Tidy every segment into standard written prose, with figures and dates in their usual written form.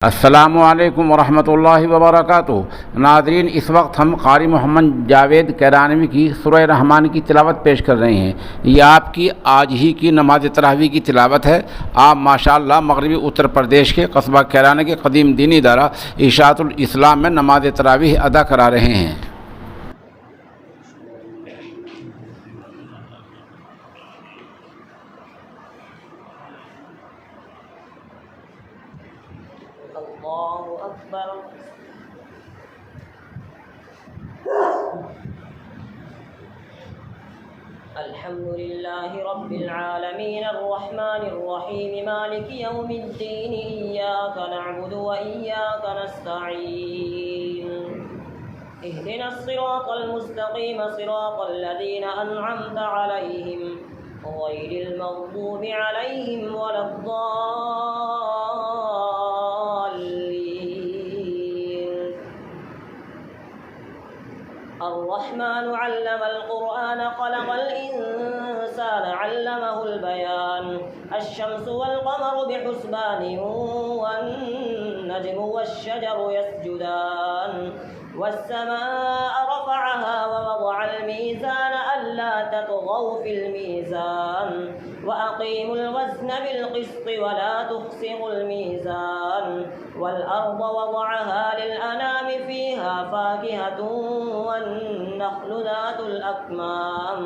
अस्सलामुअलैकुम वरहमतुल्लाहि वबरकातुहू। नाज़रीन, इस वक्त हम क़ारी मोहम्मद जावेद कैरानवी की सूरह रहमान की तिलावत पेश कर रहे हैं। ये आपकी आज ही की नमाज तरावी की तिलावत है। आप माशाअल्लाह मगरबी उत्तर प्रदेश के कस्बा कैराना के कदीम दीनी इदारा इशाअतुल इस्लाम में नमाज तरावी अदा करा रहे हैं। अल्लाहु अकबर। अल्हम्दुलिल्लाहि रब्बिल आलमीन अर्रहमानिर रहीम मालिकि यौमिद्दीन इय्याका नअबुदु व इय्याका नस्तईन इहदिनस सिरातल मुस्तक़ीम सिरातल लज़ीना अनअमता अलैहिम गैरिल मग़दूबि अलैहिम वलद्दाल्लीन। अर्रहमानु अल्लमल क़ुरआन ख़लक़ल इंसान अल्लमहुल बयान। अश्शम्सु वल क़मरु बिहुस्बानिन वन नज्मु वश्शजरु यस्जुदान। वस्समाअ रफ़अहा ववضअल मीज़ान अल्ला ततग़ौ फ़िल मीज़ान वअक़ीमुल वज़्न बिलक़िस्ति वला तुख़्सिरुल मीज़ान। वल्अर्ज़ वضعها लिलअनाम फ़ीहा फ़ाकिहतुन वन्नख़्लु ज़ातुल अक्माम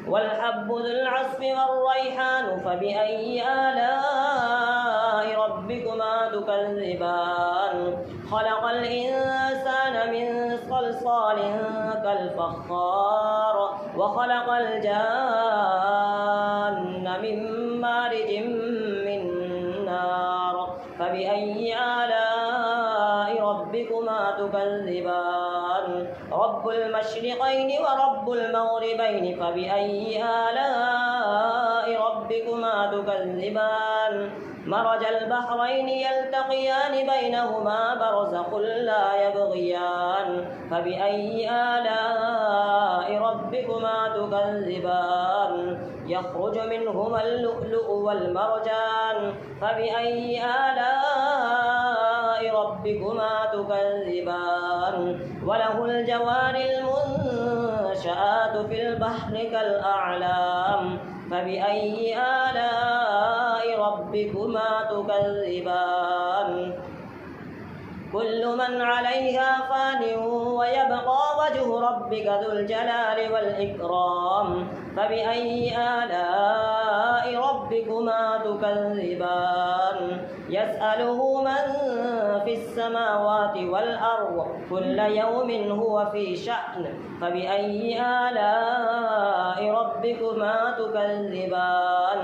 वल्हब्बु ज़ुल अस्फ़ि वर्रैहानु फ़बिअय्यि आलाइ रब्बिकुमा तुकज़्ज़िबान। ख़लक़ल इंसान मिन सल्सालिन कल्फ़ख़्ख़ार वख़लक़ल जान्न मिन मारिजिन मिन नार फ़बिअय्यि आलाइ रब्बिकुमा तुकज़्ज़िबान। रब्बुल मशरिक़ैनि व रब्बुल मग़रिबैनि फ़बिअय्यि आलाइ रब्बिकुमा तुकज़्ज़िबान। मरजल बहरैनि यल्तक़ियानि बैनहुमा बरज़ख़ुन ला यबग़ियान फ़बिअय्यि आलाइ रब्बिकुमा तुकज़्ज़िबान। यख़रुजु मिनहुमल लुअ्लुअु वल मरजान फ़बिअय्यि आलाइ रब्बिकुमा तुकज़्ज़िबान। वलहुल जवारिल मुनशआतु फ़िल बहरि कल अअलाम फ़बिअय्यि आलाइ रब्बिकुमा तुकज़्ज़िबान। कुल्लु मन अलैहा फ़ानिन व यबक़ा वजहु रब्बिका ज़ुल जलालि वल इकराम फ़बिअय्यि आलाइ रब्बिकुमा तुकज़्ज़िबान। यसअलुहु मन फ़िस समावाति वल अर्ज़ कुल्ल यौमिन हुवा फ़ी शअन फ़बिअय्यि आलाइ रब्बिकुमा तुकज़्ज़िबान।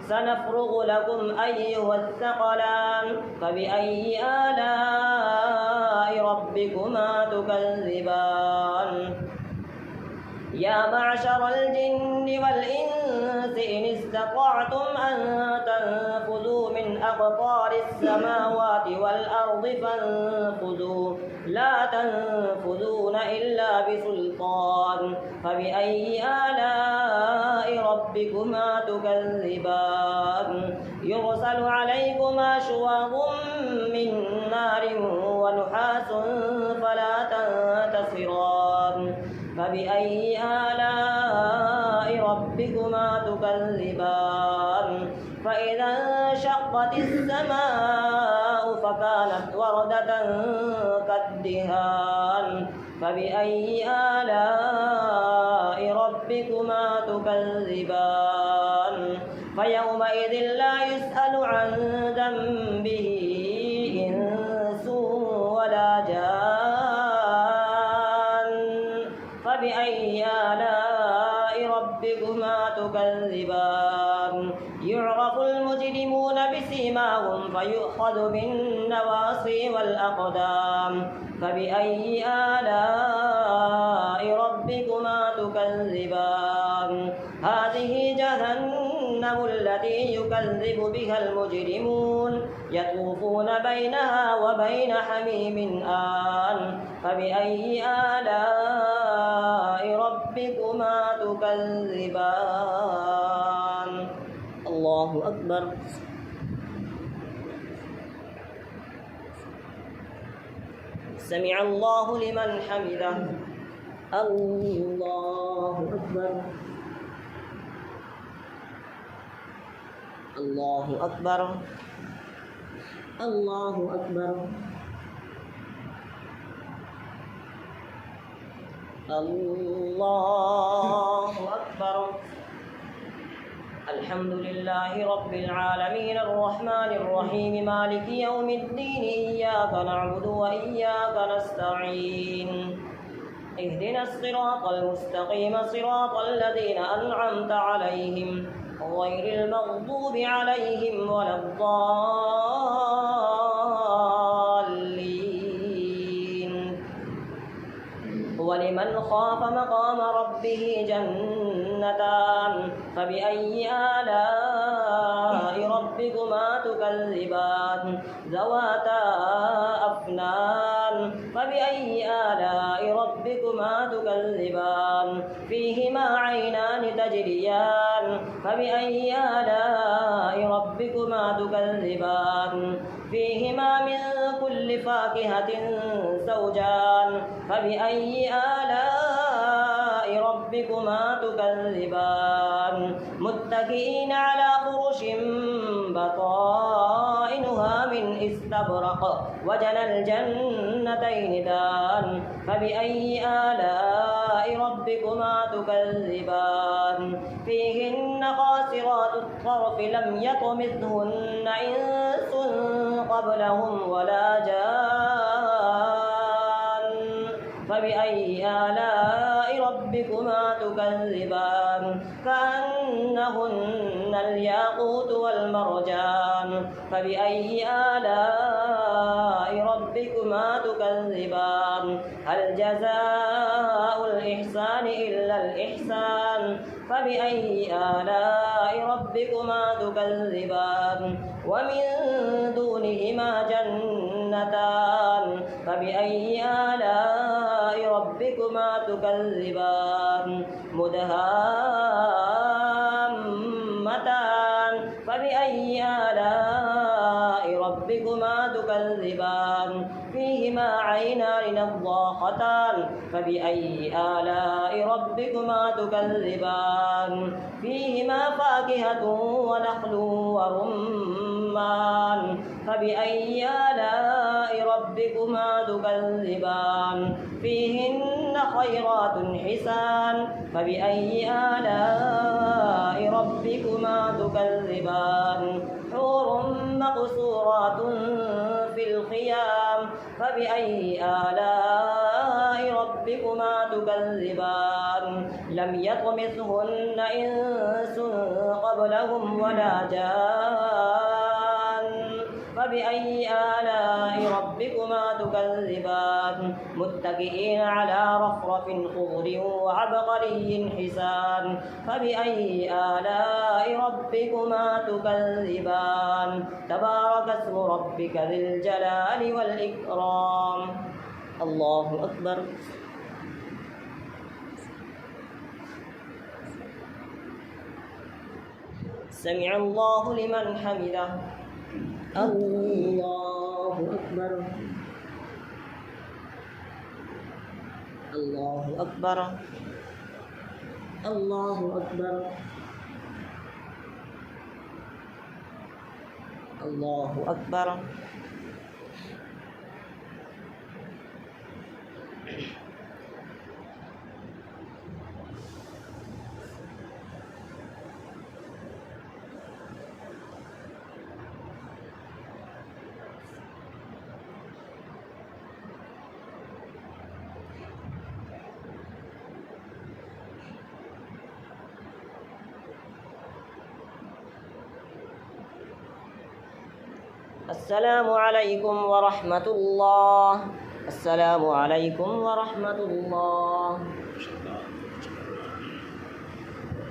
सनफ़्रुग़ु लकुम अय्युहस्सक़लान फ़बिअय्यि आलाइ रब्बिकुमा तुकज़्ज़िबान। या मअशरल जिन्नि वल इंसि इन इस्ततअतुम अन तन्फुज़ू मिन अक़तारिस समावाति वल अर्ज़ि फन्फुज़ू ला तन्फुज़ून इल्ला बिसुल्तान फ़बिअय्यि आलाइ रब्बिकुमा तुकज़्ज़िबान। युरसलु अलैकुमा शुवाज़ुम मिन नारिन व नुहासुन फला तंतसिरान फ़बिअय्यि आलाइ रब्बिकुमा तुकज़्ज़िबान। फ़इज़ा इंशक़्क़तिस समाअु फ़कानत वरदतन कद्दिहान फ़बिअय्यि आलाइ रब्बिकुमा तुकज़्ज़िबान। फ़यौमइज़िन ला युसअलु अन ज़ंबिही इंसुन वला जान फ़बिअय्यि आलाइ रब्बिकुमा तुकज़्ज़िबान। युअरफ़ुल मुजरिमून बिसीमाहुम फ़युअख़ज़ु बिन्नवासिय वल अक़दाम फ़बिअय्यि आलाइ रब्बिकुमा तुकज़्ज़िबान। हाज़िहि जहन्नमु अल्लती युकज़्ज़िबु बिहल मुजरिमून यतूफ़ून बैनहा व बैन हमीमिन आन फ़बिअय्यि आलाइ रब्बिकुमा तुकज़्ज़िबान। अल्लाहु अकबर। سمع الله لمن حمده الله أكبر الله أكبر الله أكبر الله أكبر الحمد لله رب العالمين الرحمن الرحيم مالك يوم الدين إياك نعبد وإياك نستعين اهدنا الصراط المستقيم صراط الذين أنعمت عليهم غير المغضوب عليهم ولا الضالين ولمن خاف مقام ربه جنتان فبأي آلاء ربكما تكذبان ذواتا أفنان فبأي آلاء ربكما تكذبان فيهما عينان تجريان فبأي آلاء ربكما تكذبان فيهما من كل فاكهة زوجان فبأي آلاء ربكما تكذبان متكئين على فرش بطائنها من استبرق وجنى الجنتين دان فبأي آلاء ربكما تكذبان فيهن قاصرات الطرف لم يطمثهن إنس قبلهم ولا جان فبأي آلاء ربكما تكذبان كأنهن الياقوت والمرجان فبأي آلاء ربكما تكذبان هل جزاء الإحسان إلا الإحسان فبأي آلاء ربكما تكذبان ومن دونهما جنتان فبأي آلاء ربكما تكذبان مدهامتان فبأي آلاء ربكما تكذبان فيهما عينان نضاختان فبأي آلاء ربكما تكذبان فيهما فاكهة ونخل ورمان فبأي آلاء ربكما تكذبان فيهن خيرات حسان فبأي آلاء ربكما تكذبان حور مقصورات في الخيام فبأي آلاء ربكما تكذبان لم يطمثهن إنس قبلهم ولا جان فبأي آلاء ربكما تكذبان متكئين على رفرف خضر وعبقري حسان فبأي آلاء ربكما تكذبان تبارك اسم ربك ذي الجلال والإكرام الله أكبر سمع الله لمن حمده الله أكبر الله أكبر الله أكبر الله أكبر السلام عليكم ورحمة الله السلام عليكم ورحمة الله